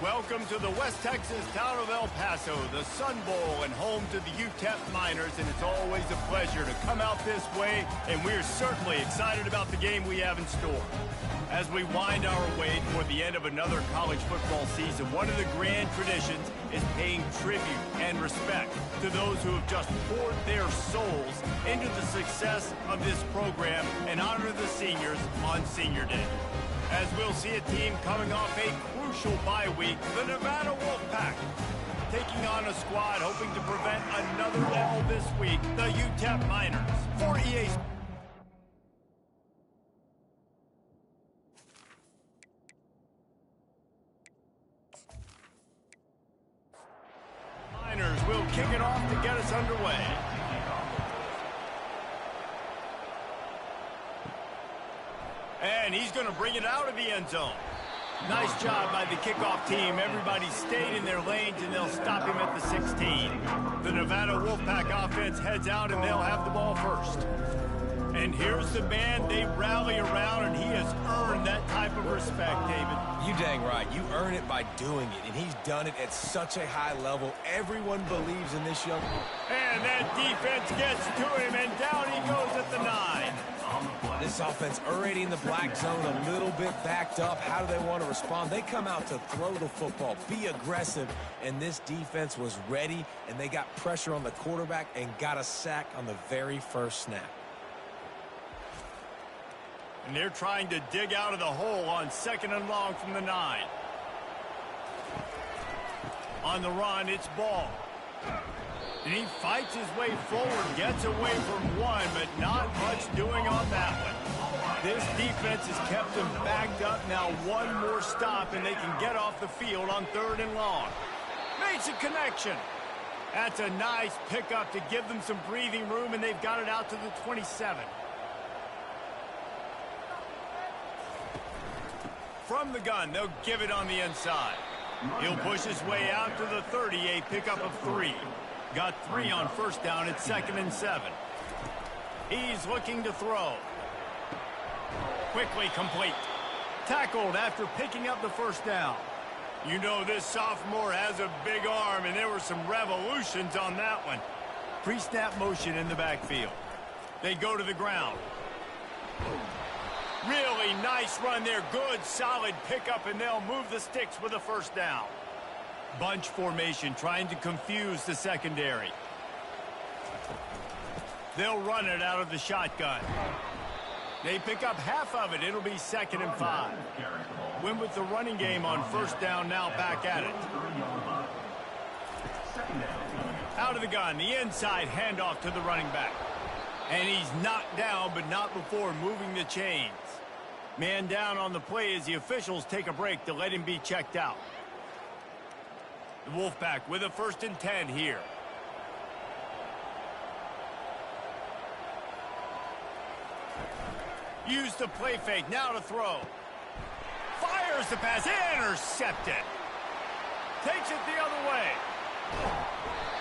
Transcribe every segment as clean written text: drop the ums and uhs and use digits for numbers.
Welcome to the West Texas town of El Paso, the Sun Bowl, and home to the UTEP Miners, and it's always a pleasure to come out this way, and we're certainly excited about the game we have in store. As we wind our way toward the end of another college football season, one of the grand traditions is paying tribute and respect to those who have just poured their souls into the success of this program and honor the seniors on Senior Day. As we'll see a team coming off a crucial bye week, the Nevada Wolfpack, taking on a squad hoping to prevent another L this week, the UTEP Miners. For EA Miners will kick it off to get us underway. And he's going to bring it out of the end zone. Nice job by the kickoff team. Everybody stayed in their lanes, and they'll stop him at the 16. The Nevada Wolfpack offense heads out, and they'll have the ball first. And here's the man they rally around, and he has earned that type of respect, David. You dang right. You earn it by doing it, and he's done it at such a high level. Everyone believes in this young man. And that defense gets to him, and down he goes at the 9. This offense already in the black zone, a little bit backed up. How do they want to respond? They come out to throw the football, be aggressive, and this defense was ready, and they got pressure on the quarterback and got a sack on the very first snap. And they're trying to dig out of the hole on 2nd and long from the 9. On the run, it's Ball. And he fights his way forward, gets away from one, but not much doing on that one. This defense has kept them backed up. Now one more stop, and they can get off the field on 3rd and long. Makes a connection. That's a nice pickup to give them some breathing room, and they've got it out to the 27. From the gun, they'll give it on the inside. He'll push his way out to the 30, a pickup of 3. Got 3 on 1st down at 2nd and 7. He's looking to throw. Quickly complete. Tackled after picking up the 1st down. You know this sophomore has a big arm, and there were some revolutions on that one. Pre-snap motion in the backfield. They go to the ground. Really nice run there. Good, solid pickup, and they'll move the sticks with a 1st down. Bunch formation, trying to confuse the secondary. They'll run it out of the shotgun. They pick up half of it. It'll be 2nd and 5. Win with the running game on 1st down, now back at it. Out of the gun, the inside handoff to the running back. And he's knocked down, but not before moving the chains. Man down on the play as the officials take a break to let him be checked out. The Wolfpack with a 1st and 10 here. Use the play fake, now to throw. Fires the pass, intercepted. Takes it the other way.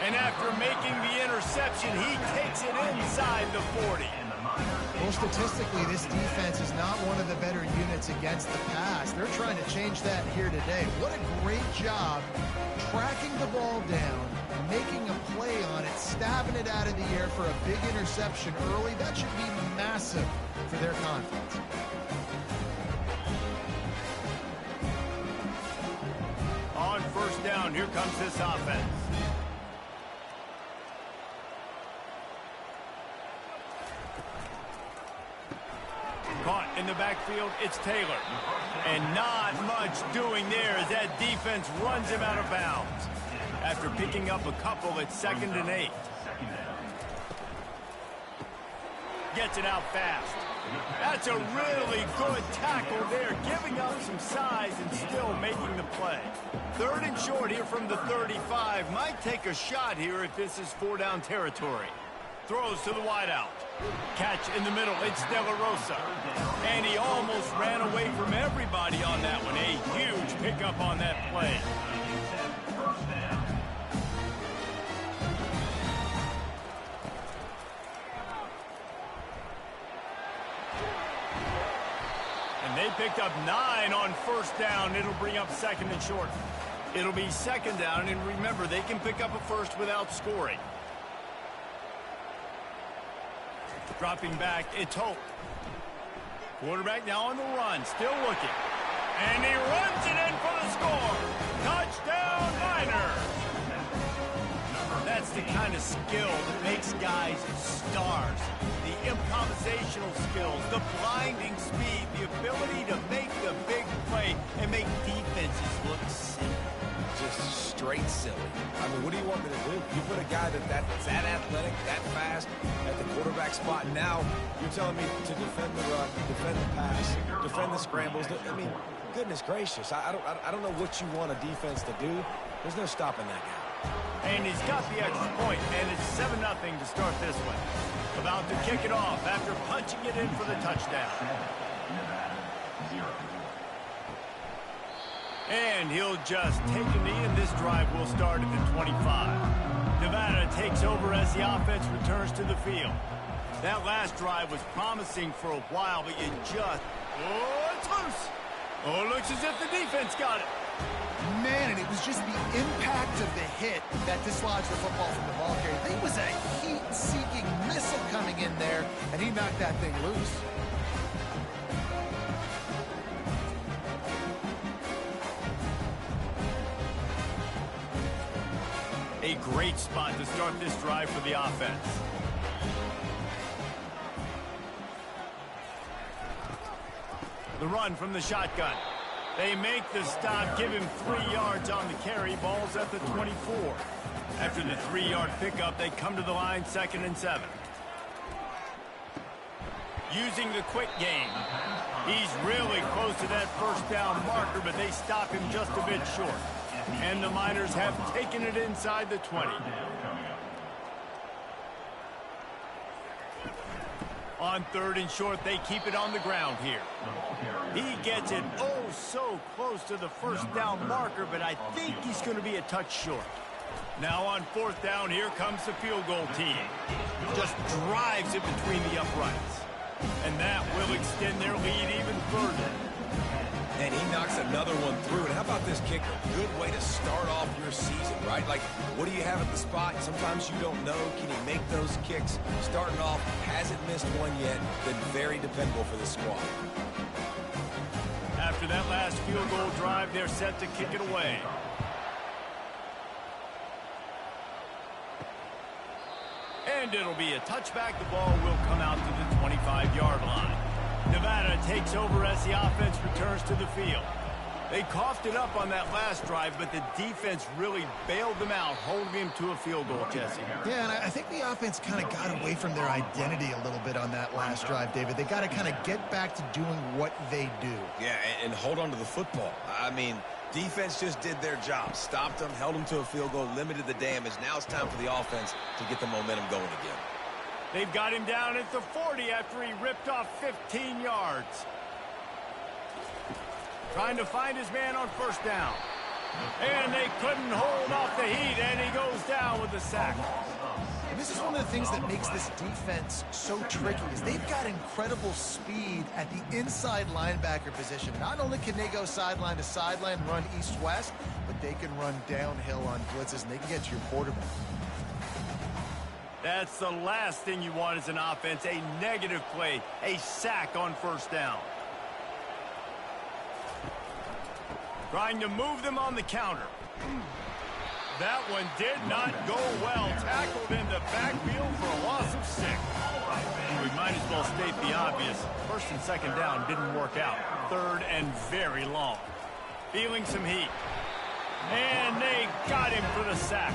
And after making the interception, he takes it inside the 40. Well, statistically, this defense is not one of the better units against the pass. They're trying to change that here today. What a great job tracking the ball down, making a play on it, stabbing it out of the air for a big interception early. That should be massive for their confidence. On 1st down, here comes this offense. Caught in the backfield, it's Taylor. And not much doing there as that defense runs him out of bounds. After picking up a couple at 2nd and 8. Gets it out fast. That's a really good tackle there, giving up some size and still making the play. 3rd and short here from the 35. Might take a shot here if this is 4-down territory. Throws to the wideout. Catch in the middle, it's De La Rosa. And he almost ran away from everybody on that one. A huge pickup on that play. And they picked up 9 on first down. It'll bring up second and short. It'll be second down, and remember, they can pick up a first without scoring. Dropping back, it's Hope. Quarterback now on the run, still looking. And he runs it in for the score. Touchdown, Miners! That's the kind of skill that makes guys stars. The improvisational skills, the blinding speed, the ability to make the big play and make defenses look silly. Just straight silly. I mean, what do you want me to do? You put a guy that's that athletic, that fast at the quarterback spot, and now you're telling me to defend the run, defend the pass, defend the scrambles. I mean, goodness gracious. I don't know what you want a defense to do. There's no stopping that guy. And he's got the extra point, and it's 7-0 to start this one. About to kick it off after punching it in for the touchdown. And he'll just take a knee, and this drive will start at the 25. Nevada takes over as the offense returns to the field. That last drive was promising for a while, but you just... Oh, it's loose. Oh, it looks as if the defense got it. Man, and it was just the impact of the hit that dislodged the football from the ball carrier. There was a heat-seeking missile coming in there, and he knocked that thing loose. A great spot to start this drive for the offense. The run from the shotgun. They make the stop, give him 3 yards on the carry. Ball's at the 24. After the 3-yard pickup, they come to the line, 2nd and 7. Using the quick game. He's really close to that first down marker, but they stop him just a bit short. And the Miners have taken it inside the 20. On 3rd and short, they keep it on the ground here. He gets it oh so close to the first down marker, but I think he's going to be a touch short. Now on 4th down, here comes the field goal team. Just drives it between the uprights. And that will extend their lead even further. And he knocks another one through. And how about this kicker? Good way to start off your season, right? Like, what do you have at the spot? Sometimes you don't know. Can he make those kicks? Starting off, hasn't missed one yet. Been very dependable for this squad. After that last field goal drive, they're set to kick it away. And it'll be a touchback. The ball will come out to the 25-yard line. Nevada takes over as the offense returns to the field. They coughed it up on that last drive, but the defense really bailed them out, holding him to a field goal, Jesse. Yeah, and I think the offense kind of got away from their identity a little bit on that last drive, David. They got to kind of get back to doing what they do. Yeah, and hold on to the football. I mean, defense just did their job. Stopped them, held them to a field goal, limited the damage. Now it's time for the offense to get the momentum going again. They've got him down at the 40 after he ripped off 15 yards. Trying to find his man on first down. And they couldn't hold off the heat, and he goes down with the sack. And this is one of the things that makes this defense so tricky is they've got incredible speed at the inside linebacker position. Not only can they go sideline to sideline, run east-west, but they can run downhill on blitzes, and they can get to your quarterback. That's the last thing you want as an offense, a negative play, a sack on first down. Trying to move them on the counter. That one did not go well. Tackled in the backfield for a loss of 6. We might as well state the obvious. 1st and 2nd down didn't work out. 3rd and very long. Feeling some heat. And they got him for the sack.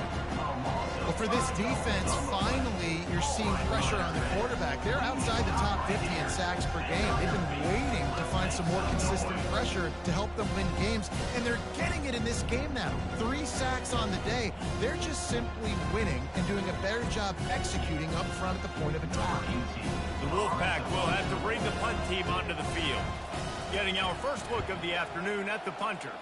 Well, for this defense, finally, you're seeing pressure on the quarterback. They're outside the top 50 in sacks per game. They've been waiting to find some more consistent pressure to help them win games, and they're getting it in this game now. 3 sacks on the day. They're just simply winning and doing a better job executing up front at the point of attack. The Wolfpack will have to bring the punt team onto the field. Getting our first look of the afternoon at the punter.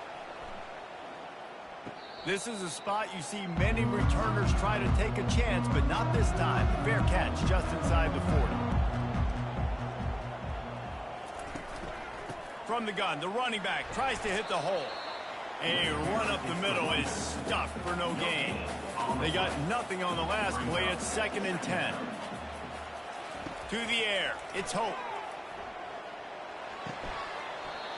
This is a spot you see many returners try to take a chance, but not this time. Fair catch just inside the 40. From the gun, the running back tries to hit the hole. A run up the middle is stuffed for no gain. They got nothing on the last play. It's 2nd and 10. To the air. It's Hope.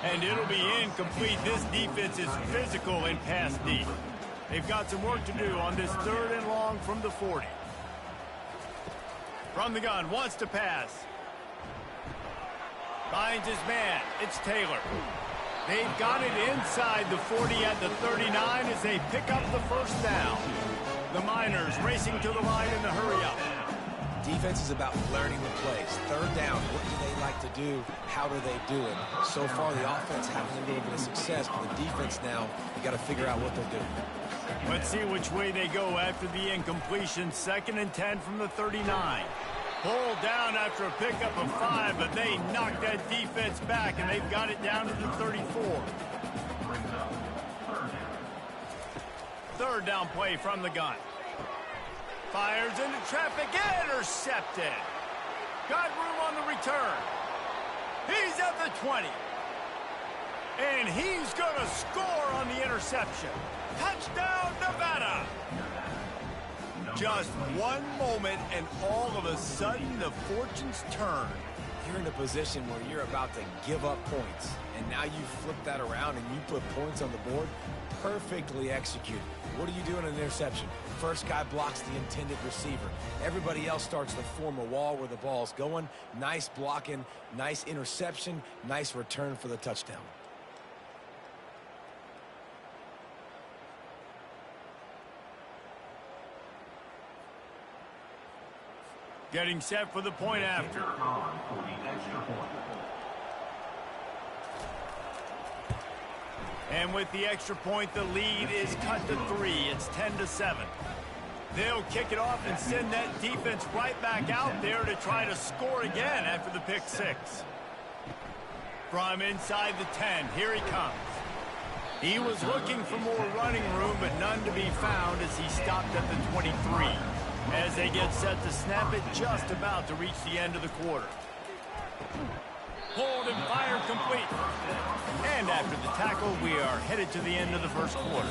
And it'll be incomplete. This defense is physical in pass deep. They've got some work to do on this 3rd and long from the 40. From the gun, wants to pass. Finds his man. It's Taylor. They've got it inside the 40 at the 39 as they pick up the first down. The Miners racing to the line in the hurry-up. Defense is about learning the plays. 3rd down, what do they like to do? How do they do it? So far, the offense having a little bit of success, but the defense now, you got to figure out what they're doing. Let's see which way they go after the incompletion. 2nd and 10 from the 39. Pulled down after a pickup of 5, but they knocked that defense back, and they've got it down to the 34. 3rd down play from the gun. Fires into traffic, intercepted. Got room on the return. He's at the 20. And he's going to score on the interception. Touchdown, Nevada. Just one moment, and all of a sudden, the fortunes turn. You're in a position where you're about to give up points, and now you flip that around and you put points on the board. Perfectly executed. What do you do in an interception? First guy blocks the intended receiver. Everybody else starts to form a wall where the ball's going. Nice blocking, nice interception, nice return for the touchdown. Getting set for the point after. And with the extra point, the lead is cut to 3. It's 10-7. They'll kick it off and send that defense right back out there to try to score again after the pick 6. From inside the 10, here he comes. He was looking for more running room, but none to be found as he stopped at the 23. As they get set to snap it, just about to reach the end of the quarter. Pulled and fired complete. And after the tackle, we are headed to the end of the first quarter.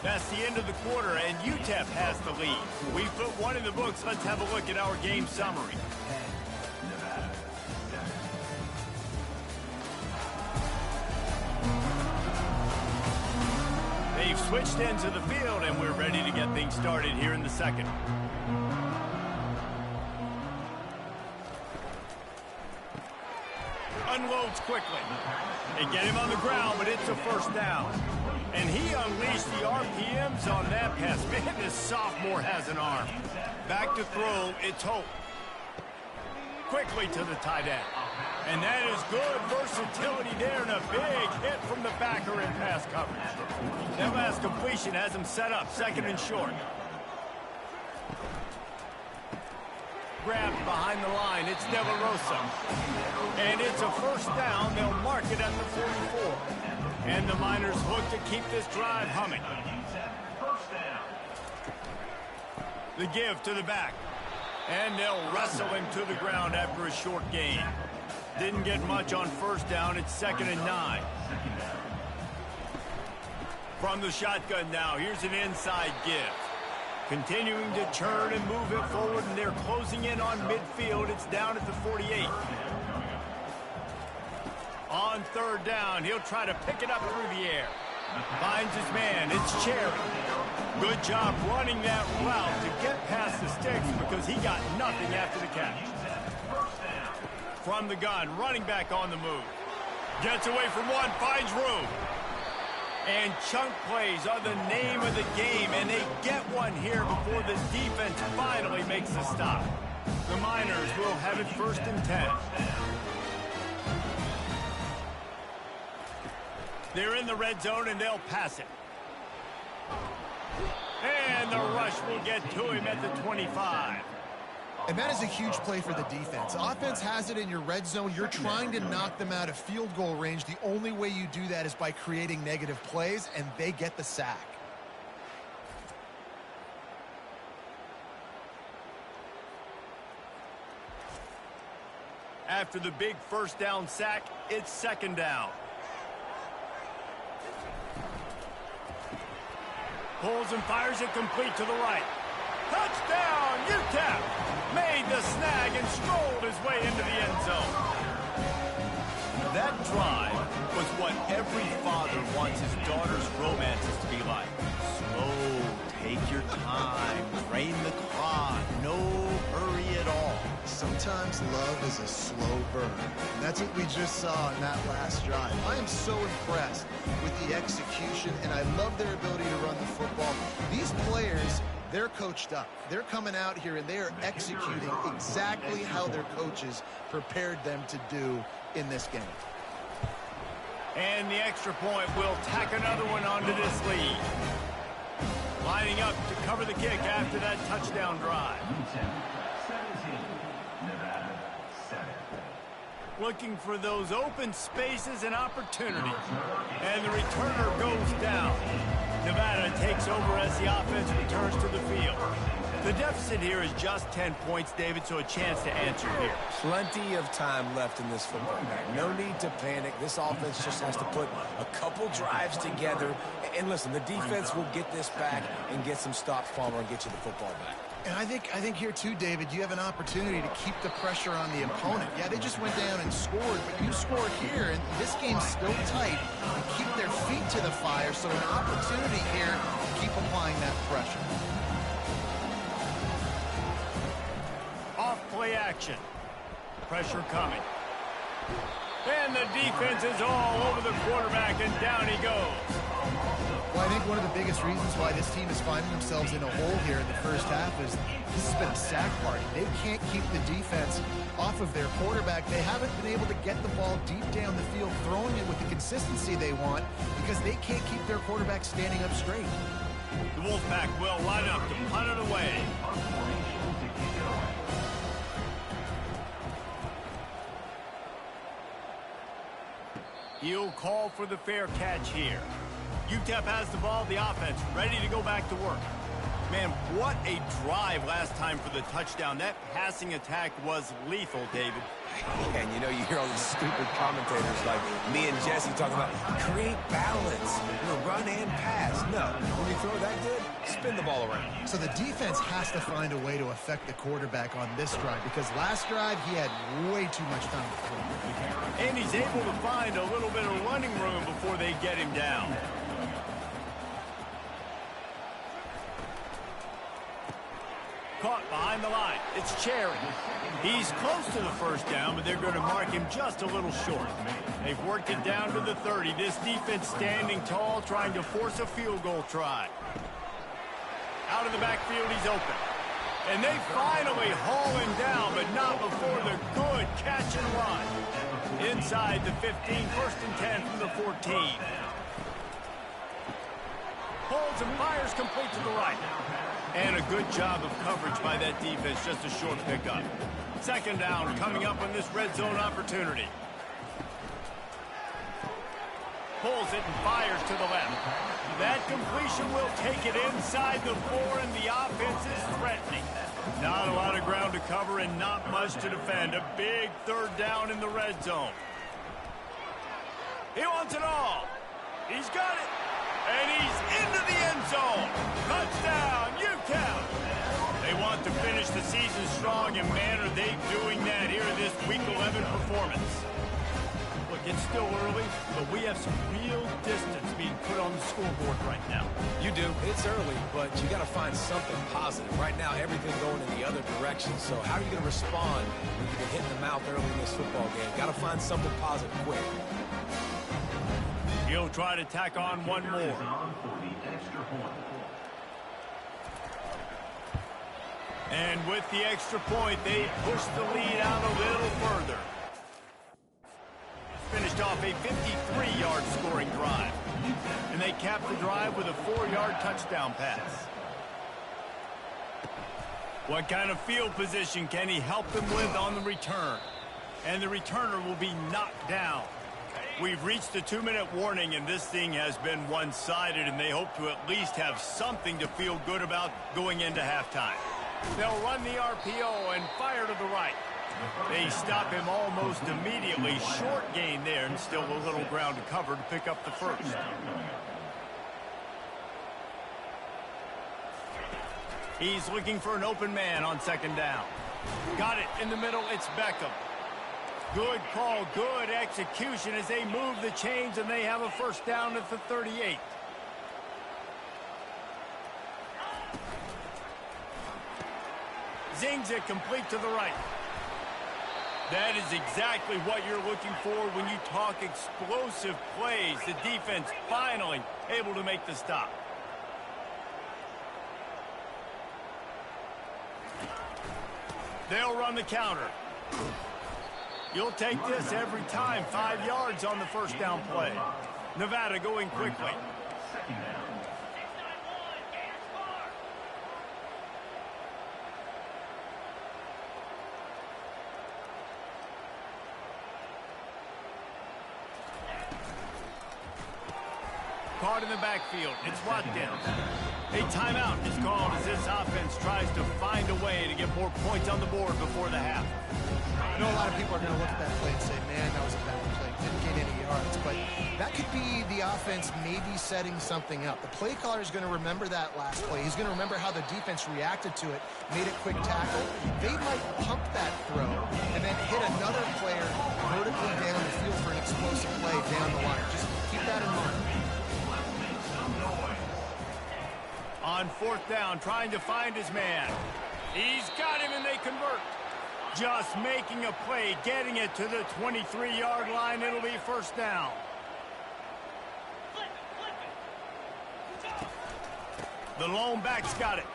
That's the end of the quarter, and UTEP has the lead. We put one in the books. Let's have a look at our game summary. They've switched ends of the field, and we're ready to get things started here in the second. Unloads quickly. They get him on the ground, but it's a first down. And he unleashed the RPMs on that pass. Man, this sophomore has an arm. Back to throw, it's Hope. Quickly to the tight end. And that is good versatility there, and a big hit from the backer in pass coverage. That last completion has him set up, 2nd and short. Grabbed behind the line, it's De La Rosa. And it's a first down. They'll mark it at the 44. And the Miners look to keep this drive humming. The give to the back. And they'll wrestle him to the ground after a short gain. Didn't get much on first down. It's 2nd and 9. From the shotgun now, here's an inside give. Continuing to churn and move it forward, and they're closing in on midfield. It's down at the 48. On 3rd down, he'll try to pick it up through the air. Finds his man. It's Cherry. Good job running that route to get past the sticks because he got nothing after the catch. From the gun, running back on the move. Gets away from one, finds room. And chunk plays are the name of the game, and they get one here before the defense finally makes the stop. The Miners will have it 1st and 10. They're in the red zone, and they'll pass it. And the rush will get to him at the 25. And that is a huge play for the defense. Offense has it in your red zone. You're trying to knock them out of field goal range. The only way you do that is by creating negative plays, and they get the sack. after the big first down sack, it's second down. Pulls and fires it complete to the right. Touchdown, UTEP! Made the snag and strolled his way into the end zone. That drive was what every father wants his daughter's romances to be like. Slow, take your time, drain the clock, no hurry at all. Sometimes love is a slow burn. And that's what we just saw in that last drive. I am so impressed with the execution, and I love their ability to run the football. These players, they're coached up. They're coming out here, and they are executing exactly how their coaches prepared them to do in this game. And the extra point will tack another one onto this lead. Lining up to cover the kick after that touchdown drive. Looking for those open spaces and opportunities. And the returner goes down. Nevada takes over as the offense returns to the field. The deficit here is just 10 points, David, so a chance to answer here. Plenty of time left in this football game. No need to panic. This offense just has to put a couple drives together. And listen, the defense will get this back and get some stops, Palmer, and get you the football back. And I think here too, David, you have an opportunity to keep the pressure on the opponent. Yeah, they just went down and scored, but you scored here, and this game's still tight. And keep their feet to the fire, so an opportunity here to keep applying that pressure. Off play action. Pressure coming. And the defense is all over the quarterback, and down he goes. Well, I think one of the biggest reasons why this team is finding themselves in a hole here in the first half is this has been a sack party. They can't keep the defense off of their quarterback. They haven't been able to get the ball deep down the field, throwing it with the consistency they want because they can't keep their quarterback standing up straight. The Wolfpack will line up to punt it away. He'll call for the fair catch here. UTEP has the ball, the offense ready to go back to work. Man, what a drive last time for the touchdown. That passing attack was lethal, David. And you know, you hear all these stupid commentators like me and Jesse talking about create balance, run and pass. No, when you throw that good, spin the ball around. So the defense has to find a way to affect the quarterback on this drive because last drive he had way too much time to throw. And he's able to find a little bit of running room before they get him down. Caught behind the line. It's Cherry. He's close to the first down, but they're going to mark him just a little short. They've worked it down to the 30. This defense standing tall, trying to force a field goal try. Out of the backfield, he's open. And they finally haul him down, but not before the good catch and run. Inside the 15, first and 10 from the 14. Holds and fires complete to the right. And a good job of coverage by that defense, just a short pickup. Second down coming up on this red zone opportunity. Pulls it and fires to the left. That completion will take it inside the 4, and the offense is threatening. Not a lot of ground to cover and not much to defend. A big third down in the red zone. He wants it all. He's got it. And he's into the end zone. Touchdown, UTEP. They want to finish the season strong, and man, are they doing that here in this Week 11 performance. Look, it's still early, but we have some real distance being put on the scoreboard right now. You do. It's early, but you got to find something positive. Right now, everything going in the other direction. So how are you going to respond when you get hit in the mouth early in this football game? Got to find something positive quick. He'll try to tack on one more. And with the extra point, they push the lead out a little further. Finished off a 53-yard scoring drive. And they capped the drive with a 4-yard touchdown pass. What kind of field position can he help them with on the return? And the returner will be knocked down. We've reached the 2-minute warning, and this thing has been one-sided, and they hope to at least have something to feel good about going into halftime. They'll run the RPO and fire to the right. They stop him almost immediately. Short gain there, and still a little ground to cover to pick up the first. He's looking for an open man on second down. Got it in the middle. It's Beckham. Good call, good execution as they move the chains, and they have a first down at the 38. Zings it complete to the right. That is exactly what you're looking for when you talk explosive plays. The defense finally able to make the stop. They'll run the counter. You'll take this every time. 5 yards on the first down play. Nevada going quickly. Caught in the backfield. It's Watkins. A timeout is called as this offense tries to find a way to get more points on the board before the half. I know a lot of people are going to look at that play and say, man, that was a bad play. Didn't gain any yards. But that could be the offense maybe setting something up. The play caller is going to remember that last play. He's going to remember how the defense reacted to it, made a quick tackle. They might pump that throw and then hit another player vertically down the field for an explosive play down the line. Just keep that in mind. On fourth down, trying to find his man. He's got him, and they convert. Just making a play, getting it to the 23-yard line. It'll be first down. The lone back's got it.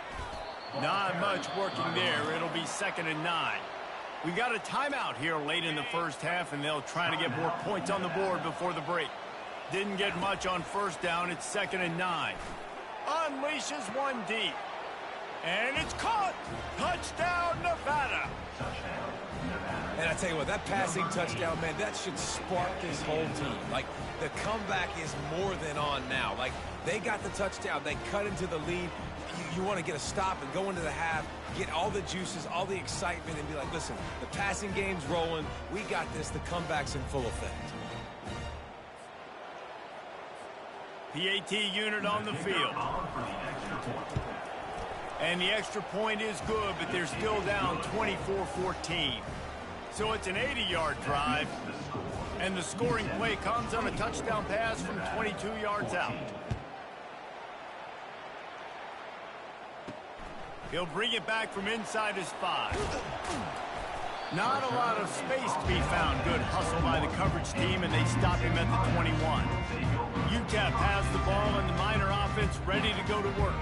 Not much working there. It'll be 2nd and 9. We've got a timeout here late in the first half, and they'll try to get more points on the board before the break. Didn't get much on first down. It's 2nd and 9. Unleashes one deep. And it's caught. Touchdown, Nevada. And I tell you what, that passing touchdown, man, that should spark this whole team. Like, the comeback is more than on now. Like, they got the touchdown. They cut into the lead. You want to get a stop and go into the half, get all the juices, all the excitement, and be like, listen, the passing game's rolling. We got this. The comeback's in full effect. PAT unit on the field. And the extra point is good, but they're still down 24-14. So it's an 80-yard drive. And the scoring play comes on a touchdown pass from 22 yards out. He'll bring it back from inside his 5. Not a lot of space to be found. Good hustle by the coverage team, and they stop him at the 21. UTEP has the ball, and the Miner offense ready to go to work.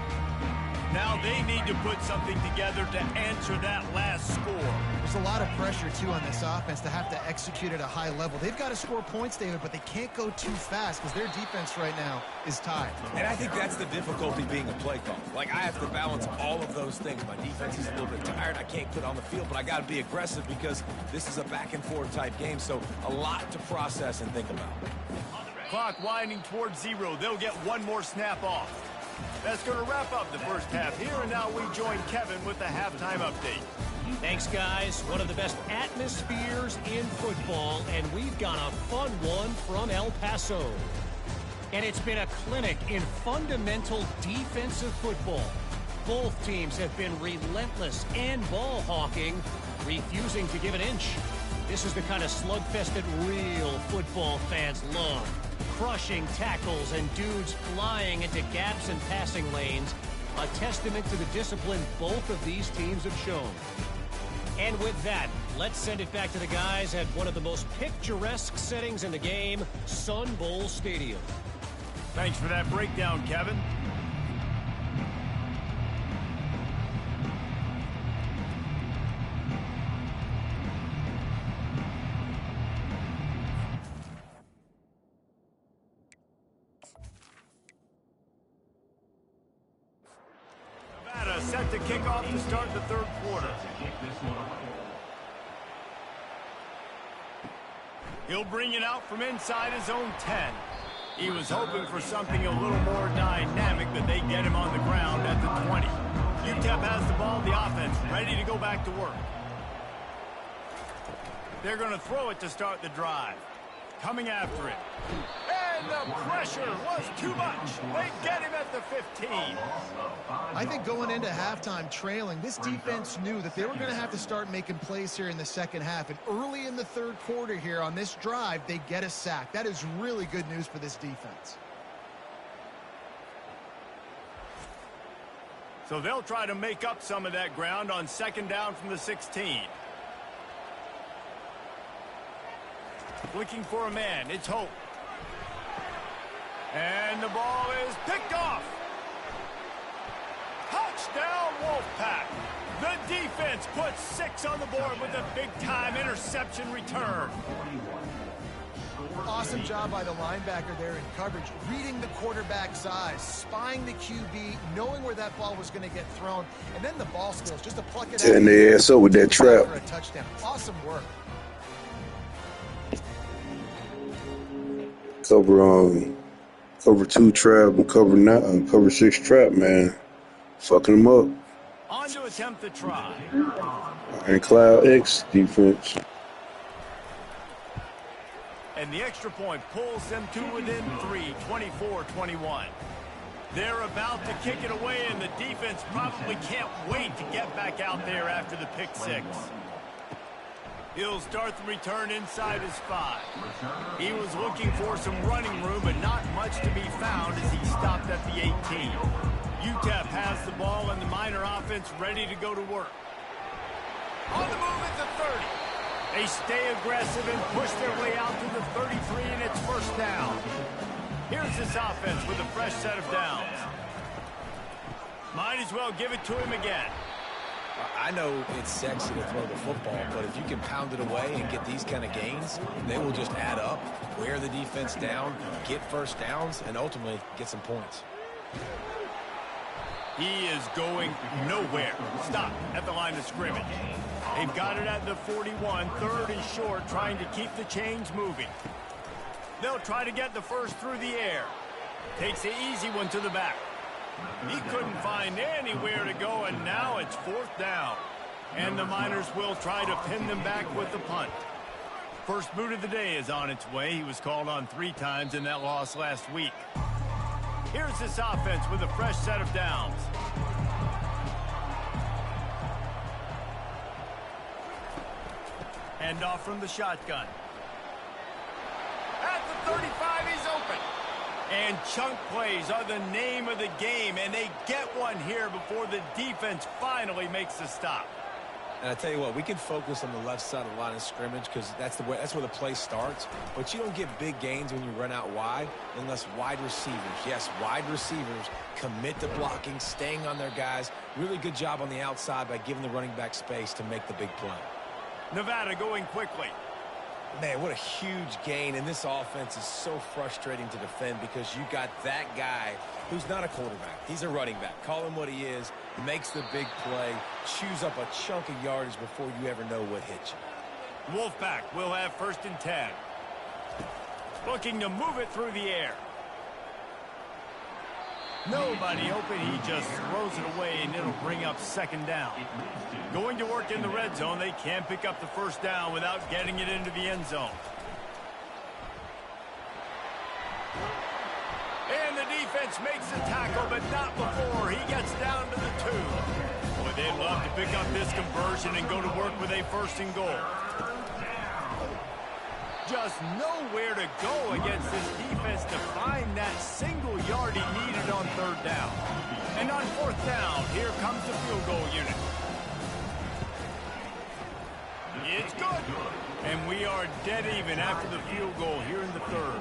Now they need to put something together to answer that last score. There's a lot of pressure, too, on this offense to have to execute at a high level. They've got to score points, David, but they can't go too fast because their defense right now is tied. And I think that's the difficulty being a play caller. Like, I have to balance all of those things. My defense is a little bit tired. I can't put on the field, but I got to be aggressive because this is a back-and-forth type game, so a lot to process and think about. Clock winding towards 0. They'll get one more snap off. That's going to wrap up the first half here, and now we join Kevin with the halftime update. Thanks, guys. One of the best atmospheres in football, and we've got a fun one from El Paso. And it's been a clinic in fundamental defensive football. Both teams have been relentless and ball hawking, refusing to give an inch. This is the kind of slugfest that real football fans love. Crushing tackles and dudes flying into gaps and passing lanes. A testament to the discipline both of these teams have shown. And with that, let's send it back to the guys at one of the most picturesque settings in the game, Sun Bowl Stadium. Thanks for that breakdown, Kevin. Nevada set to kick off to start the third quarter. He'll bring it out from inside his own 10. He was hoping for something a little more dynamic, but they get him on the ground at the 20. UTEP has the ball, the offense ready to go back to work. They're going to throw it to start the drive. Coming after it. And the pressure was too much. They get him at the 15. I think going into halftime trailing, this defense knew that they were going to have to start making plays here in the second half. And early in the third quarter here on this drive, they get a sack. That is really good news for this defense. So they'll try to make up some of that ground on second down from the 16. Looking for a man. It's Hope. And the ball is picked off. Touchdown, Wolfpack. The defense puts 6 on the board with a big-time interception return. Awesome job by the linebacker there in coverage, reading the quarterback's eyes, spying the QB, knowing where that ball was going to get thrown, and then the ball skills just to pluck it out. And their ass up with that trap. For a touchdown. Awesome work. Cover 2 trap and cover 6 trap, man. Fucking them up. On to attempt the try. And Cloud X defense. And the extra point pulls them to within 3, 24-21. They're about to kick it away, and the defense probably can't wait to get back out there after the pick 6. He'll start the return inside his 5. He was looking for some running room, but not much to be found as he stopped at the 18. UTEP has the ball and the Miner offense ready to go to work. On the move at the 30. They stay aggressive and push their way out to the 33, and it's first down. Here's this offense with a fresh set of downs. Might as well give it to him again. I know it's sexy to throw the football, but if you can pound it away and get these kind of gains, they will just add up, wear the defense down, get first downs, and ultimately get some points. He is going nowhere. Stop at the line of scrimmage. They've got it at the 41, third and short, trying to keep the chains moving. They'll try to get the first through the air. Takes the easy one to the back. He couldn't find anywhere to go, and now it's fourth down. And the Miners will try to pin them back with the punt. First boot of the day is on its way. He was called on 3 times in that loss last week. Here's this offense with a fresh set of downs. Hand off from the shotgun. At the 35, he's open. And chunk plays are the name of the game, and they get one here before the defense finally makes the stop. And I tell you what, we can focus on the left side of the line of scrimmage because that's where the play starts. But you don't get big gains when you run out wide unless wide receivers, yes, wide receivers commit to blocking, staying on their guys. Really good job on the outside by giving the running back space to make the big play. Nevada going quickly. Man, what a huge gain, and this offense is so frustrating to defend because you got that guy who's not a quarterback. He's a running back. Call him what he is, makes the big play, chews up a chunk of yardage before you ever know what hit you. Wolfpack will have first and 10. Looking to move it through the air. Nobody open. He just throws it away, and it'll bring up second down. Going to work in the red zone. They can't pick up the first down without getting it into the end zone. And the defense makes the tackle, but not before he gets down to the 2. Boy, they'd love to pick up this conversion and go to work with a first and goal. Just nowhere to go against this defense to find that single yard he needed on third down. And on fourth down, here comes the field goal unit. It's good. And we are dead even after the field goal here in the third.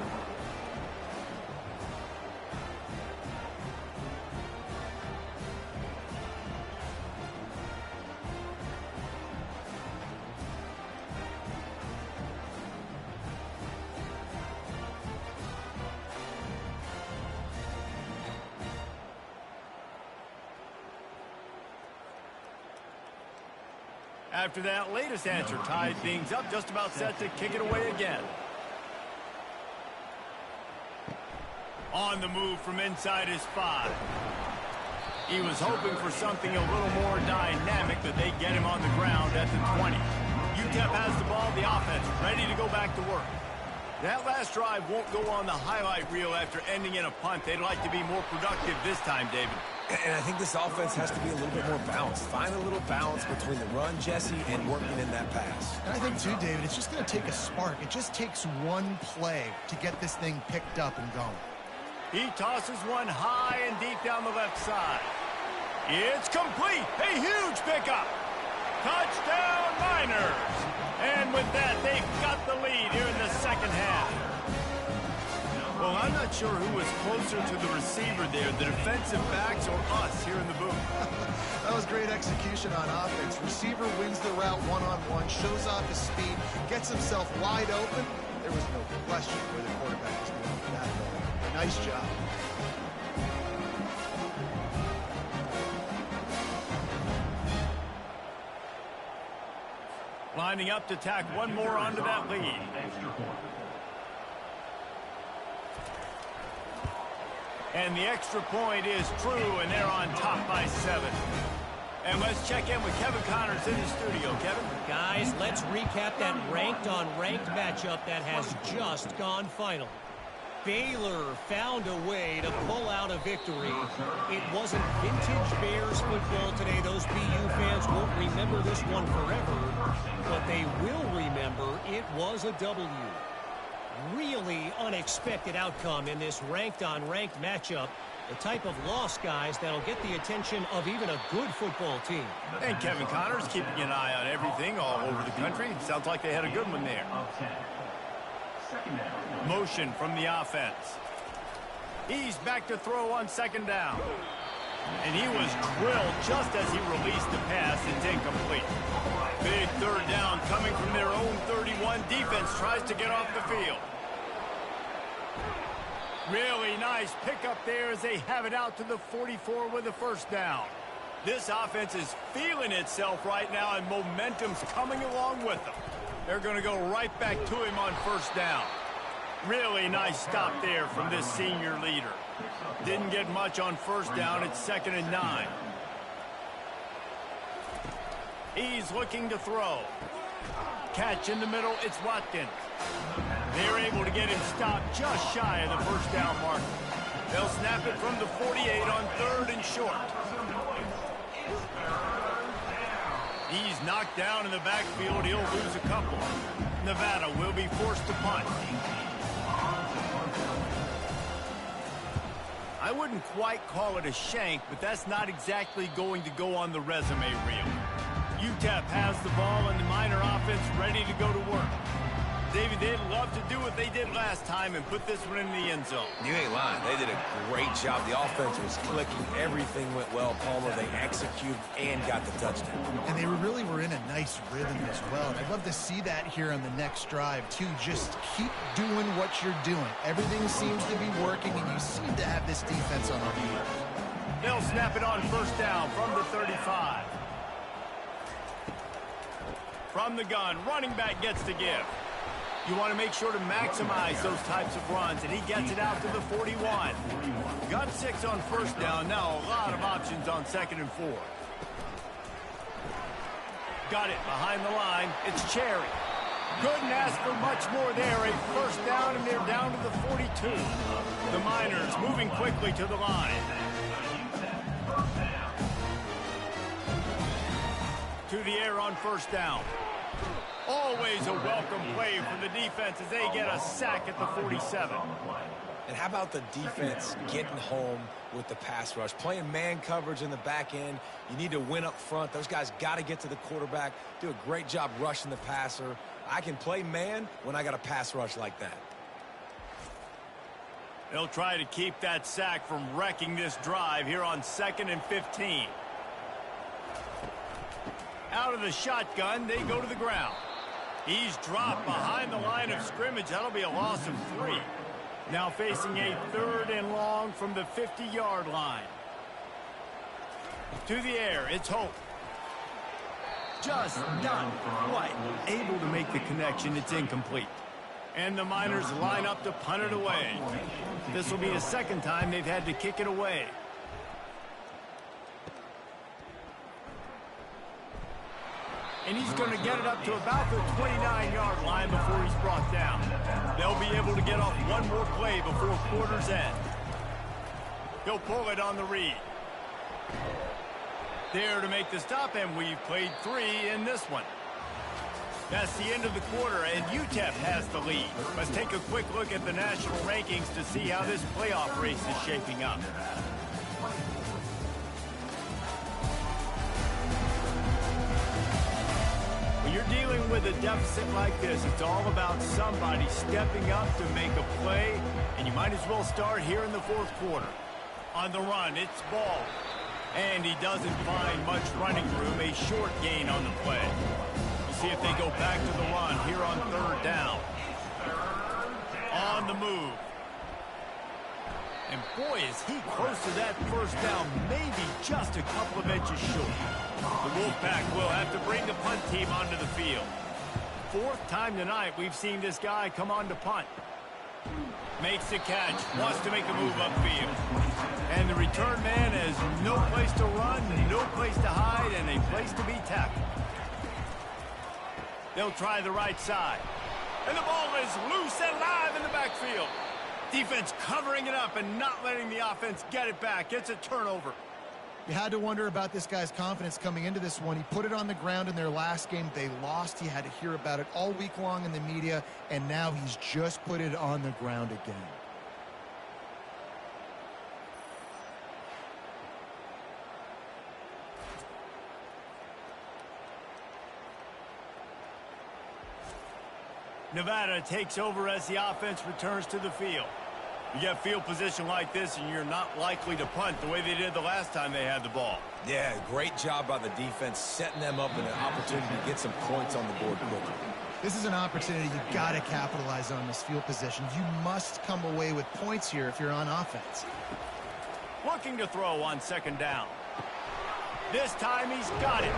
After that latest answer tied things up, just about set to kick it away again. On the move from inside his 5. He was hoping for something a little more dynamic, but they get him on the ground at the 20. UTEP has the ball, the offense ready to go back to work. That last drive won't go on the highlight reel after ending in a punt. They'd like to be more productive this time, David. And I think this offense has to be a little bit more balanced. Find a little balance between the run, Jesse, and working in that pass. And I think, too, David, it's just going to take a spark. It just takes one play to get this thing picked up and going. He tosses one high and deep down the left side. It's complete. A huge pickup. Touchdown, Miners. And with that, they've got the lead here in the second half. Well, I'm not sure who was closer to the receiver there, the defensive backs or us here in the booth. That was great execution on offense. Receiver wins the route one-on-one, shows off his speed, gets himself wide open. There was no question where the quarterback was going with that ball. Nice job. Lining up to tack one more onto that lead. And the extra point is true, and they're on top by 7. And let's check in with Kevin Connors in the studio. Kevin? Guys, let's recap that ranked-on-ranked matchup that has just gone final. Baylor found a way to pull out a victory. It wasn't vintage Bears football today. Those BU fans won't remember this one forever, but they will remember it was a W. Really unexpected outcome in this ranked-on-ranked matchup. The type of loss, guys, that'll get the attention of even a good football team. And Kevin Connors keeping an eye on everything all over the country. Sounds like they had a good one there. Motion from the offense. He's back to throw on second down. And he was drilled just as he released the pass. It's incomplete. Big third down coming from their own 31. Defense tries to get off the field. Really nice pickup there as they have it out to the 44 with a first down. This offense is feeling itself right now, and momentum's coming along with them. They're going to go right back to him on first down. Really nice stop there from this senior leader. Didn't get much on first down. It's 2nd and 9. He's looking to throw. Catch in the middle. It's Watkins. They're able to get him stopped just shy of the first down mark. They'll snap it from the 48 on 3rd and short. He's knocked down in the backfield. He'll lose a couple. Nevada will be forced to punt. I wouldn't quite call it a shank, but that's not exactly going to go on the resume reel. UTEP has the ball and the Miner offense ready to go to work. David, they'd love to do what they did last time and put this one in the end zone. You ain't lying. They did a great job. The offense was clicking. Everything went well, Palmer. They executed and got the touchdown. And they really were in a nice rhythm as well. I'd love to see that here on the next drive, too. Just keep doing what you're doing. Everything seems to be working, and you seem to have this defense on the lead. They'll snap it on first down from the 35. From the gun, running back gets the give. You want to make sure to maximize those types of runs, and he gets it out to the 41. Got 6 on first down. Now a lot of options on 2nd and 4. Got it behind the line. It's Cherry. Couldn't ask for much more there. A first down, and they're down to the 42. The Miners moving quickly to the line. To the air on first down. Always a welcome play from the defense as they get a sack at the 47. And how about the defense getting home with the pass rush? Playing man coverage in the back end. You need to win up front. Those guys got to get to the quarterback. Do a great job rushing the passer. I can play man when I got a pass rush like that. They'll try to keep that sack from wrecking this drive here on 2nd and 15. Out of the shotgun, they go to the ground. He's dropped behind the line of scrimmage. That'll be a loss of 3. Now facing a 3rd and long from the 50-yard line. To the air, it's Hope. Just not quite able to make the connection. It's incomplete. And the Miners line up to punt it away. This will be the 2nd time they've had to kick it away. And he's going to get it up to about the 29-yard line before he's brought down. They'll be able to get off one more play before quarter's end. He'll pull it on the read. There to make the stop, and we've played 3 in this one. That's the end of the quarter, and UTEP has the lead. Let's take a quick look at the national rankings to see how this playoff race is shaping up. When you're dealing with a deficit like this, it's all about somebody stepping up to make a play, and you might as well start here in the fourth quarter. On the run, it's Ball. And he doesn't find much running room, a short gain on the play. We'll see if they go back to the run here on third down. On the move. And boy, is he close to that first down, maybe just a couple of inches short. The Wolfpack will have to bring the punt team onto the field. 4th time tonight we've seen this guy come on to punt. Makes the catch, wants to make a move upfield. And the return man has no place to run, no place to hide, and a place to be tackled. They'll try the right side. And the ball is loose and live in the backfield. Defense covering it up and not letting the offense get it back. It's a turnover. You had to wonder about this guy's confidence coming into this one. He put it on the ground in their last game. They lost. He had to hear about it all week long in the media, and now he's just put it on the ground again. Nevada takes over as the offense returns to the field. You get field position like this, and you're not likely to punt the way they did the last time they had the ball. Yeah, great job by the defense, setting them up in an opportunity to get some points on the board quickly. This is an opportunity you've got to capitalize on this field position. You must come away with points here if you're on offense. Looking to throw on second down. This time he's got it.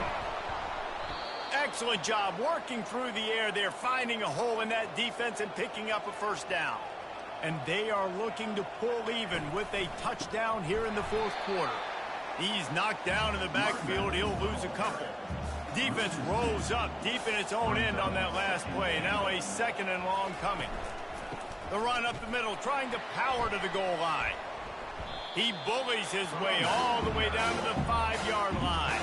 Excellent job working through the air there, finding a hole in that defense and picking up a first down. And they are looking to pull even with a touchdown here in the fourth quarter. He's knocked down in the backfield. He'll lose a couple. Defense rolls up deep in its own end on that last play. Now a 2nd and long coming. The run up the middle, trying to power to the goal line. He bullies his way all the way down to the 5-yard line.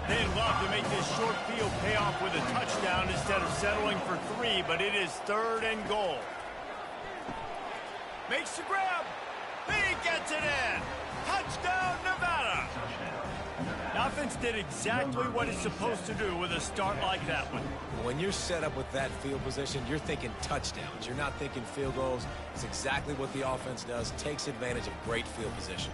They'd love to make this short field pay off with a touchdown instead of settling for 3, but it is 3rd and goal. Makes the grab. He gets it in. Touchdown, Nevada. The offense did exactly what it's supposed to do with a start like that one. When you're set up with that field position, you're thinking touchdowns. You're not thinking field goals. It's exactly what the offense does. Takes advantage of great field position.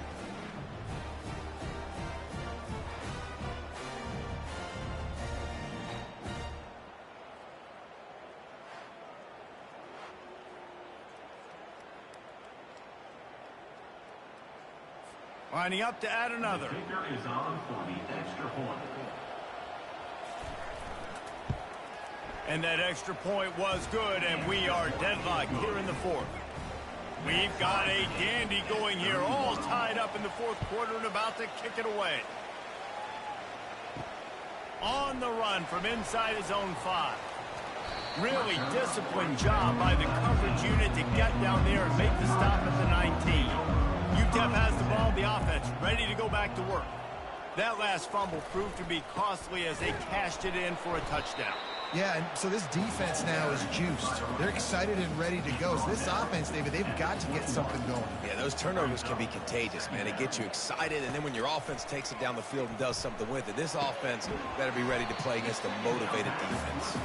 Lining up to add another. Is on for the extra point. And that extra point was good, and we are deadlocked here in the fourth. We've got a dandy going here, all tied up in the fourth quarter and about to kick it away. On the run from inside his own 5. Really disciplined job by the coverage unit to get down there and make the stop at the 19. UTEP has the ball, the offense ready to go back to work. That last fumble proved to be costly as they cashed it in for a touchdown. Yeah, and so this defense now is juiced. They're excited and ready to go. So this offense, David, they've got to get something going. Yeah, those turnovers can be contagious, man. They get you excited, and then when your offense takes it down the field and does something with it, this offense better be ready to play against a motivated defense.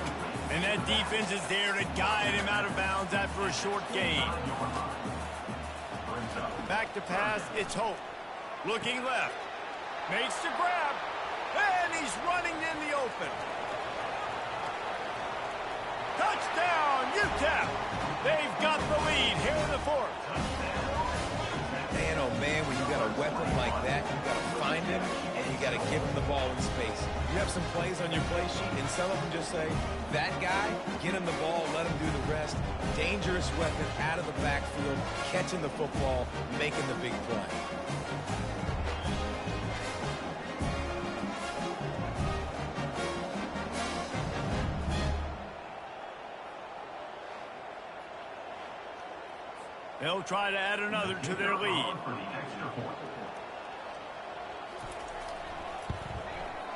And that defense is there to guide him out of bounds after a short gain. Back to pass, it's Hope. Looking left. Makes the grab. And he's running in the open. Touchdown, UTEP! They've got the lead here in the fourth. Man, oh man, when you got a weapon like that, you got to find him, and you got to give him the ball in space. You have some plays on your play sheet, and some of them just say, that guy, get him the ball, let him do the rest. Dangerous weapon out of the backfield, catching the football, making the big play. They'll try to add another to their lead.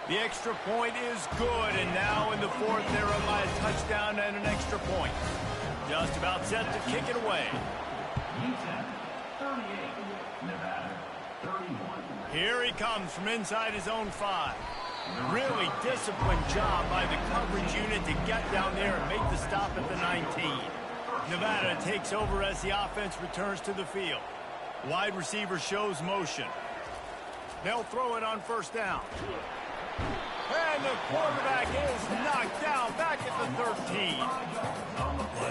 The extra point is good, and now in the fourth, they're up by a touchdown and an extra point. Just about set to kick it away. Here he comes from inside his own 5. Really disciplined job by the coverage unit to get down there and make the stop at the 19. Nevada takes over as the offense returns to the field. Wide receiver shows motion. They'll throw it on first down. And the quarterback is knocked down back at the 13.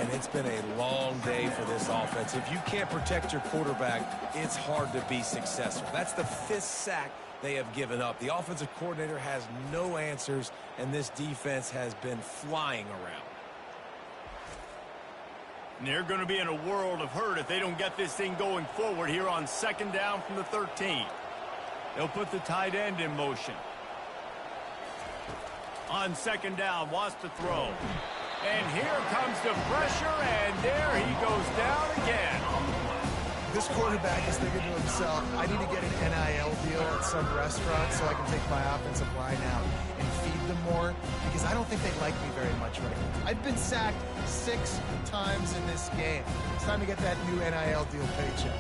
And it's been a long day for this offense. If you can't protect your quarterback, it's hard to be successful. That's the 5th sack they have given up. The offensive coordinator has no answers, and this defense has been flying around. And they're going to be in a world of hurt if they don't get this thing going forward here on second down from the 13. They'll put the tight end in motion. On second down, wants to throw. And here comes the pressure, and there he goes down again. This quarterback is thinking to himself, I need to get an NIL deal at some restaurant so I can take my offensive line out and feed them more, because I don't think they like me very much right now. I've been sacked 6 times in this game. It's time to get that new NIL deal paycheck.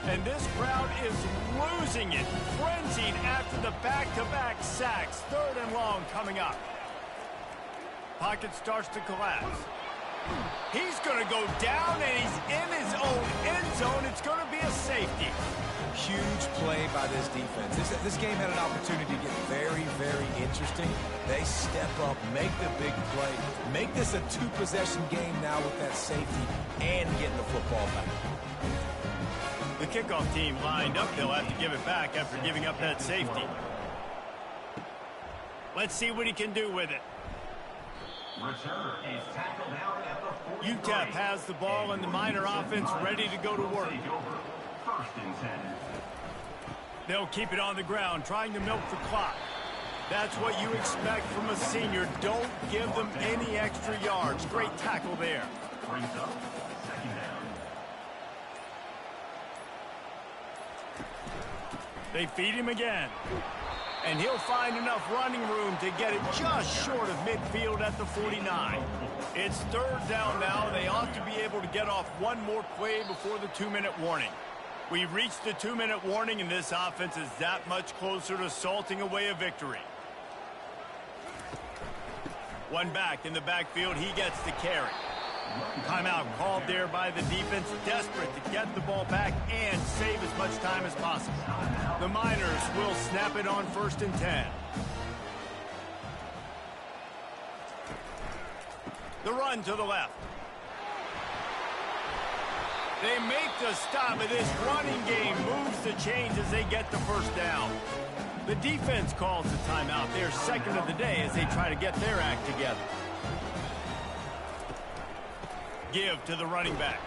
And this crowd is losing it, frenzied after the back-to-back sacks. Third and long coming up. Pocket starts to collapse. He's going to go down, and he's in his own end zone. It's going to be a safety. Huge play by this defense. This game had an opportunity to get very, very interesting. They step up, make the big play, make this a 2-possession game now with that safety and getting the football back. The kickoff team lined up. They'll have to give it back after giving up that safety. Let's see what he can do with it. UTEP has the ball, and the Miner offense ready to go to work. They'll keep it on the ground, trying to milk the clock. That's what you expect from a senior. Don't give them any extra yards. Great tackle there. They feed him again. And he'll find enough running room to get it just short of midfield at the 49. It's third down now. They ought to be able to get off one more play before the 2-minute warning. We've reached the 2-minute warning, and this offense is that much closer to salting away a victory. One back in the backfield. He gets the carry. Timeout called there by the defense, desperate to get the ball back and save as much time as possible. The Miners will snap it on 1st and 10. The run to the left. They make the stop, and this running game moves the chains as they get the first down. The defense calls the timeout. They're second of the day as they try to get their act together. Give to the running back.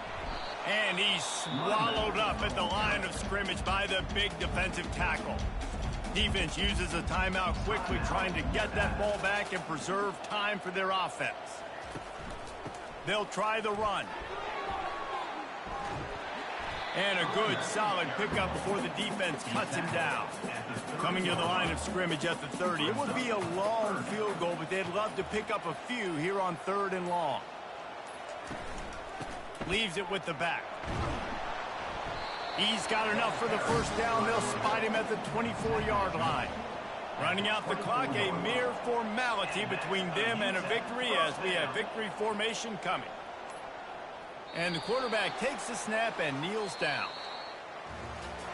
And he's swallowed up at the line of scrimmage by the big defensive tackle. Defense uses a timeout quickly, trying to get that ball back and preserve time for their offense. They'll try the run. And a good, solid pickup before the defense cuts him down. Coming to the line of scrimmage at the 30. It would be a long field goal, but they'd love to pick up a few here on 3rd and long. Leaves it with the back. He's got enough for the first down. They'll spot him at the 24-yard line. Running out the clock, a mere formality between them and a victory as we have victory formation coming. And the quarterback takes the snap and kneels down.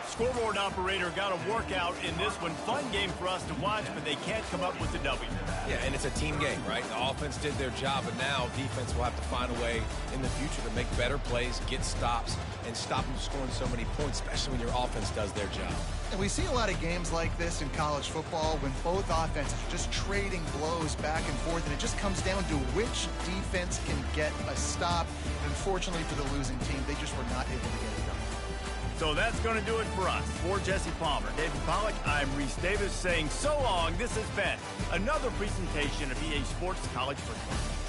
Scoreboard operator got a workout in this one. Fun game for us to watch, but they can't come up with the W. Yeah, and it's a team game, right? The offense did their job, but now defense will have to find a way in the future to make better plays, get stops, and stop them scoring so many points, especially when your offense does their job. And we see a lot of games like this in college football when both offenses are just trading blows back and forth, and it just comes down to which defense can get a stop. And unfortunately for the losing team, they just were not able to get it done. So that's going to do it for us. For Jesse Palmer, David Pollack, I'm Reese Davis saying so long. This has been another presentation of EA Sports College Football.